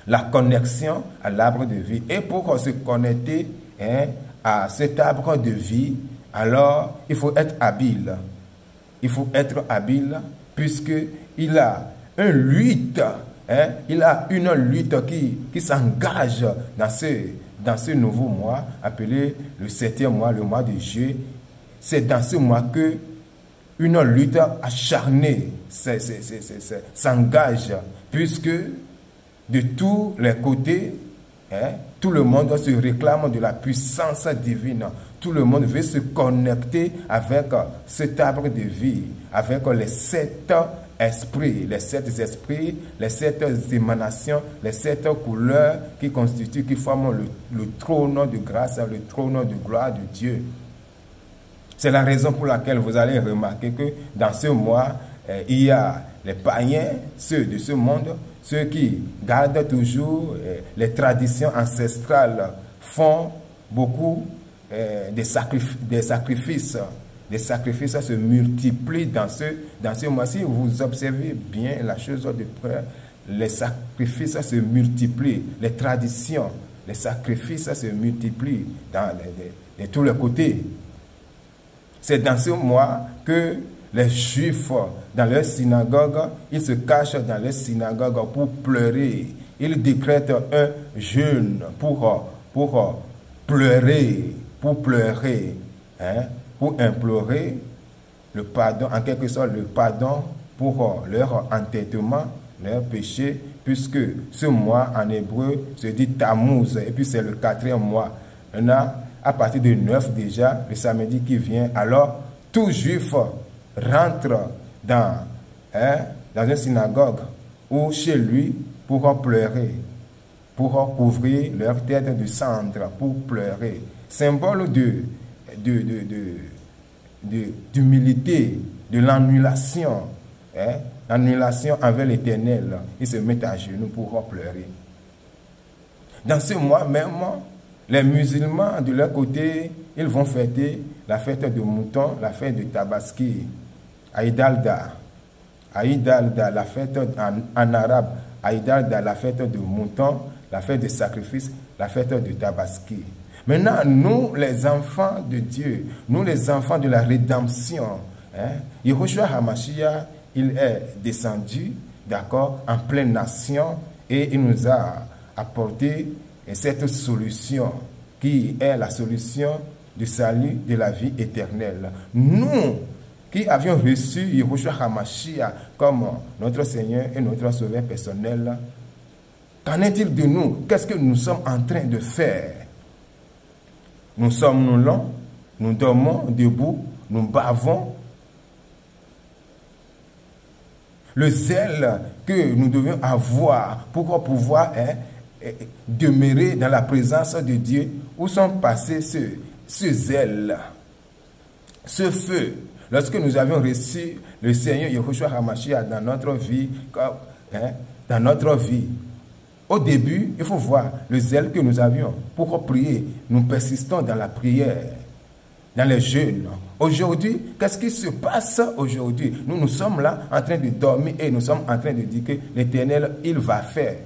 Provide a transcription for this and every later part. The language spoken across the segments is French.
la connexion à l'arbre de vie. Et pour se connecter à cet arbre de vie, alors il faut être habile. Il faut être habile puisqu'il a une lutte, il a une lutte qui s'engage dans ce nouveau mois, appelé le 7e mois, le mois de juillet. C'est dans ce mois que une lutte acharnée s'engage, puisque de tous les côtés, tout le monde se réclame de la puissance divine. Tout le monde veut se connecter avec cet arbre de vie, avec les 7 esprits, les 7 émanations, les 7 couleurs qui constituent, qui forment le trône de grâce, le trône de gloire de Dieu. C'est la raison pour laquelle vous allez remarquer que dans ce mois, il y a les païens, ceux de ce monde, ceux qui gardent toujours les traditions ancestrales, font beaucoup des sacrifices. Des sacrifices se multiplient dans ce mois. Si vous observez bien la chose de près, les sacrifices se multiplient, les traditions, les sacrifices se multiplient de tous les côtés. C'est dans ce mois que les Juifs, dans leur synagogue, ils se cachent dans leur synagogue pour pleurer. Ils décrètent un jeûne pour pleurer, pour implorer le pardon, en quelque sorte le pardon pour leur entêtement, leur péché, puisque ce mois en hébreu se dit Tammuz, et puis c'est le 4e mois. Maintenant, à partir de 9 déjà, le samedi qui vient, alors tout juif rentre dans une synagogue ou chez lui pour pleurer, pour couvrir leur tête de cendre, pour pleurer. Symbole d'humilité, de l'annulation, l'annulation envers l'Éternel. Ils se mettent à genoux pour pleurer. Dans ce mois même, les musulmans, de leur côté, ils vont fêter la fête de mouton, la fête de Tabaski, Aïd al-Adha. Aïd al-Adha, la fête en arabe, Aïd al-Adha, la fête de mouton, la fête de sacrifice, la fête de Tabaski. Maintenant, nous, les enfants de Dieu, nous, les enfants de la rédemption, Yehoshua HaMashiach, il est descendu, d'accord, en pleine nation, et il nous a apporté cette solution qui est la solution du salut de la vie éternelle. Nous qui avions reçu Yehoshua HaMashiach comme notre Seigneur et notre Sauveur personnel, qu'en est-il de nous? Qu'est-ce que nous sommes en train de faire? Nous sommes longs, nous dormons debout, nous bavons. Le zèle que nous devions avoir pour pouvoir demeurer dans la présence de Dieu, où sont passés ce zèle, ce feu, lorsque nous avions reçu le Seigneur Yehoshua HaMashiach dans notre vie, au début, il faut voir le zèle que nous avions pour prier. Nous persistons dans la prière, dans les jeûnes. Aujourd'hui, qu'est-ce qui se passe aujourd'hui? Nous sommes là en train de dormir et nous sommes en train de dire que l'Éternel, il va faire.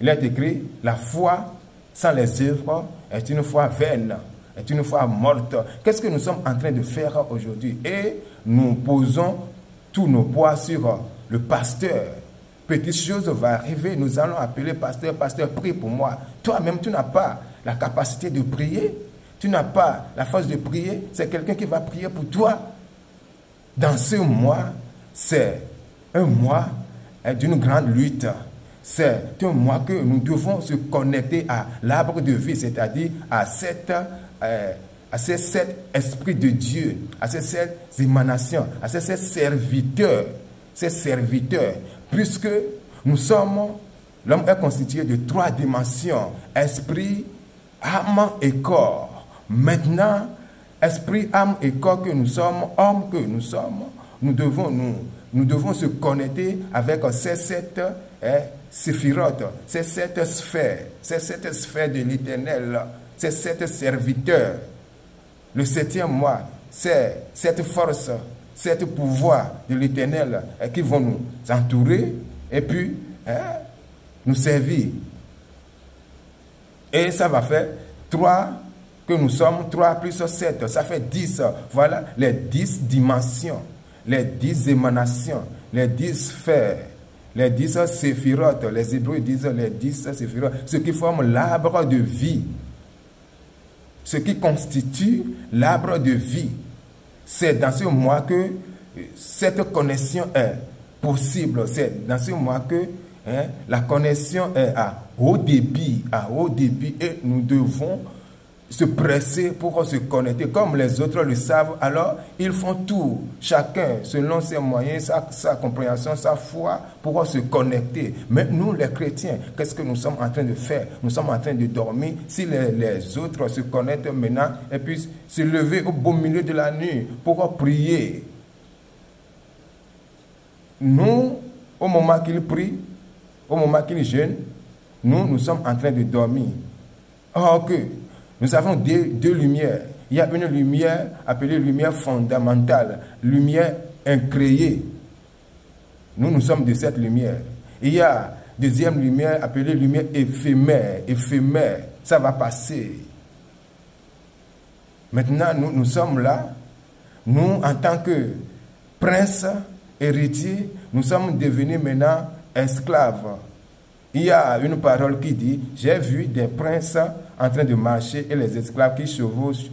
Il est écrit, la foi sans les œuvres est une foi vaine, est une foi morte. Qu'est-ce que nous sommes en train de faire aujourd'hui? Et nous posons tous nos poids sur le pasteur. Petite chose va arriver, nous allons appeler pasteur, pasteur, prie pour moi. Toi-même, tu n'as pas la capacité de prier, tu n'as pas la force de prier, c'est quelqu'un qui va prier pour toi. Dans ce mois, c'est un mois d'une grande lutte. C'est un mois que nous devons se connecter à l'arbre de vie, c'est-à-dire à ces 7 esprits de Dieu, à ces 7 émanations, à ces 7 serviteurs, puisque nous sommes, l'homme est constitué de 3 dimensions, esprit, âme et corps. Maintenant, esprit, âme et corps que nous sommes, hommes que nous sommes, nous devons se connecter avec ces 7 séphirotes, ces 7 sphères de l'Éternel, ces 7 serviteurs. Le 7e mois, c'est cette force, cet pouvoir de l'Éternel qui vont nous entourer et puis nous servir. Et ça va faire 3, que nous sommes 3 plus 7, ça fait 10. Voilà les 10 dimensions, les 10 émanations, les 10 sphères, les 10 séphirotes. Les Hébreux disent les 10 séphirotes, ce qui forme l'arbre de vie. Ce qui constitue l'arbre de vie. C'est dans ce mois que cette connexion est possible. C'est dans ce mois que la connexion est à haut débit, et nous devons se presser pour se connecter. Comme les autres le savent, alors ils font tout, chacun selon ses moyens, sa compréhension, sa foi, pour se connecter. Mais nous, les chrétiens, qu'est-ce que nous sommes en train de faire? Nous sommes en train de dormir. Si les autres se connectent maintenant et puis se lever au beau milieu de la nuit pour prier, nous, au moment qu'ils prient, au moment qu'ils jeûnent, nous sommes en train de dormir. Or que nous avons deux lumières. Il y a une lumière appelée lumière fondamentale, lumière incréée. Nous sommes de cette lumière. Il y a deuxième lumière appelée lumière éphémère. Éphémère, ça va passer. Maintenant, nous sommes là. Nous, en tant que princes, héritiers, nous sommes devenus maintenant esclaves. Il y a une parole qui dit, j'ai vu des princes en train de marcher et les esclaves qui chevauchent,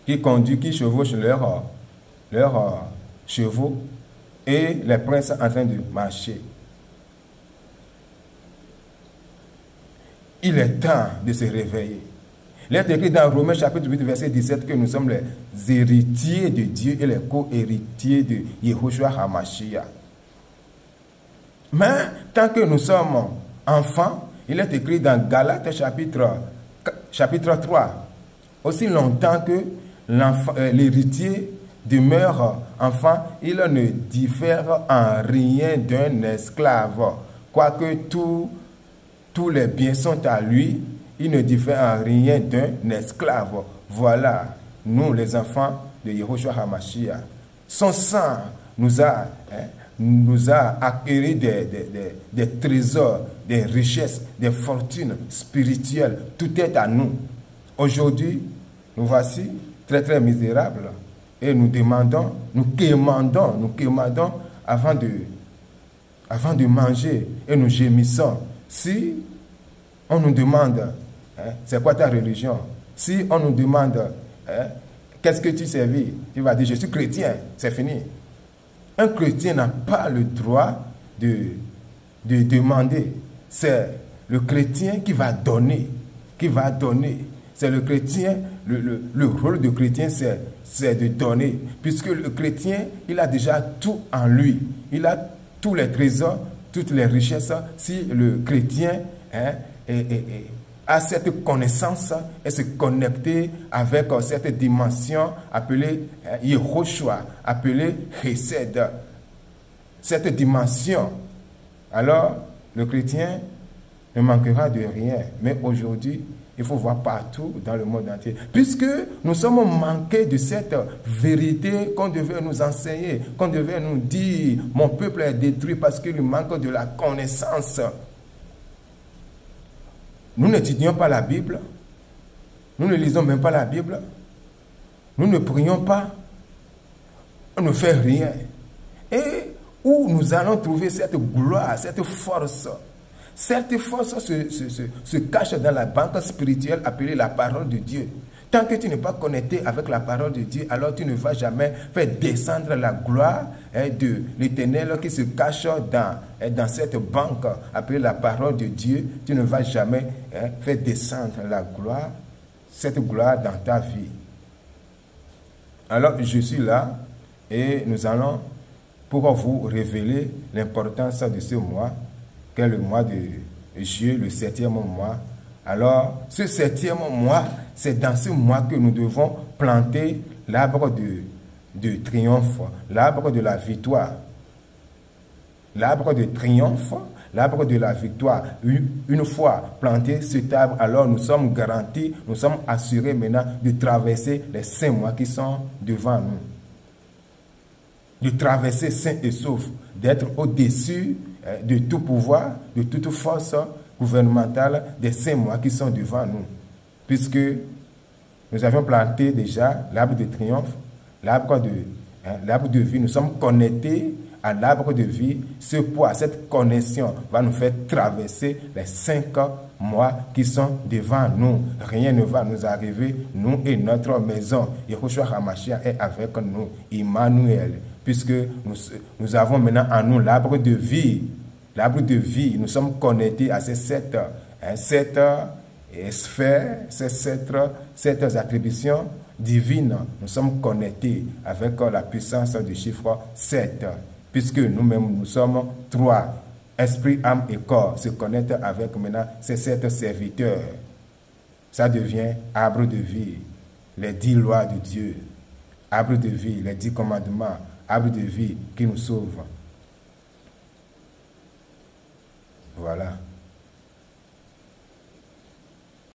qui conduisent, qui chevauchent leurs chevaux et les princes en train de marcher. Il est temps de se réveiller. Il est écrit dans Romains chapitre 8, verset 17 que nous sommes les héritiers de Dieu et les co-héritiers de Yehoshua HaMashiach. Mais tant que nous sommes enfants, il est écrit dans Galates chapitre 3, aussi longtemps que l'héritier demeure enfant, il ne diffère en rien d'un esclave. Quoique tous les biens sont à lui, il ne diffère en rien d'un esclave. Voilà, nous les enfants de Yehoshua HaMashiach. Son sang nous a acquis des trésors, des richesses, des fortunes spirituelles. Tout est à nous. Aujourd'hui, nous voici très très misérables et nous demandons, nous quémandons avant de manger et nous gémissons. Si on nous demande, c'est quoi ta religion? Si on nous demande, qu'est-ce que tu servis? Tu vas dire, je suis chrétien, c'est fini. Un chrétien n'a pas le droit de demander. C'est le chrétien qui va donner. C'est le chrétien, le rôle du chrétien, c'est de donner. Puisque le chrétien, il a déjà tout en lui. Il a tous les trésors, toutes les richesses. Si le chrétien a cette connaissance et se connecter avec cette dimension appelée Yehoshua, appelée Chesed. Cette dimension, alors le chrétien ne manquera de rien. Mais aujourd'hui, il faut voir partout dans le monde entier. Puisque nous sommes manqués de cette vérité qu'on devait nous enseigner, qu'on devait nous dire, mon peuple est détruit parce qu'il manque de la connaissance. Nous n'étudions pas la Bible. Nous ne lisons même pas la Bible. Nous ne prions pas. On ne fait rien. Et où nous allons trouver cette gloire, cette force? Cette force se cache dans la banque spirituelle appelée la parole de Dieu. Tant que tu n'es pas connecté avec la parole de Dieu, alors tu ne vas jamais faire descendre la gloire de l'Éternel qui se cache dans cette banque appelée la parole de Dieu. Tu ne vas jamais faire descendre la gloire, cette gloire dans ta vie. Alors je suis là et nous allons pour vous révéler l'importance de ce mois, qui est le mois de juillet, le 7e mois. Alors, ce 7e mois, c'est dans ce mois que nous devons planter l'arbre de triomphe, l'arbre de la victoire. L'arbre de triomphe, l'arbre de la victoire. Une fois planté cet arbre, alors nous sommes garantis, nous sommes assurés maintenant de traverser les 5 mois qui sont devant nous. De traverser sain et sauf, d'être au-dessus de tout pouvoir, de toute force gouvernementale des 5 mois qui sont devant nous. Puisque nous avions planté déjà l'arbre de triomphe, l'arbre de vie. Nous sommes connectés à l'arbre de vie. Ce poids, cette connexion va nous faire traverser les 5 mois qui sont devant nous. Rien ne va nous arriver, nous et notre maison. Yehoshua HaMashiach est avec nous, Emmanuel, puisque nous avons maintenant en nous l'arbre de vie. L'arbre de vie, nous sommes connectés à ces 7 sphères, ces 7 attributions divines. Nous sommes connectés avec la puissance du chiffre 7, puisque nous-mêmes, nous sommes 3. Esprit, âme et corps se connectent avec maintenant ces 7 serviteurs. Ça devient arbre de vie, les 10 lois de Dieu. Arbre de vie, les 10 commandements, arbre de vie qui nous sauve. Voilà.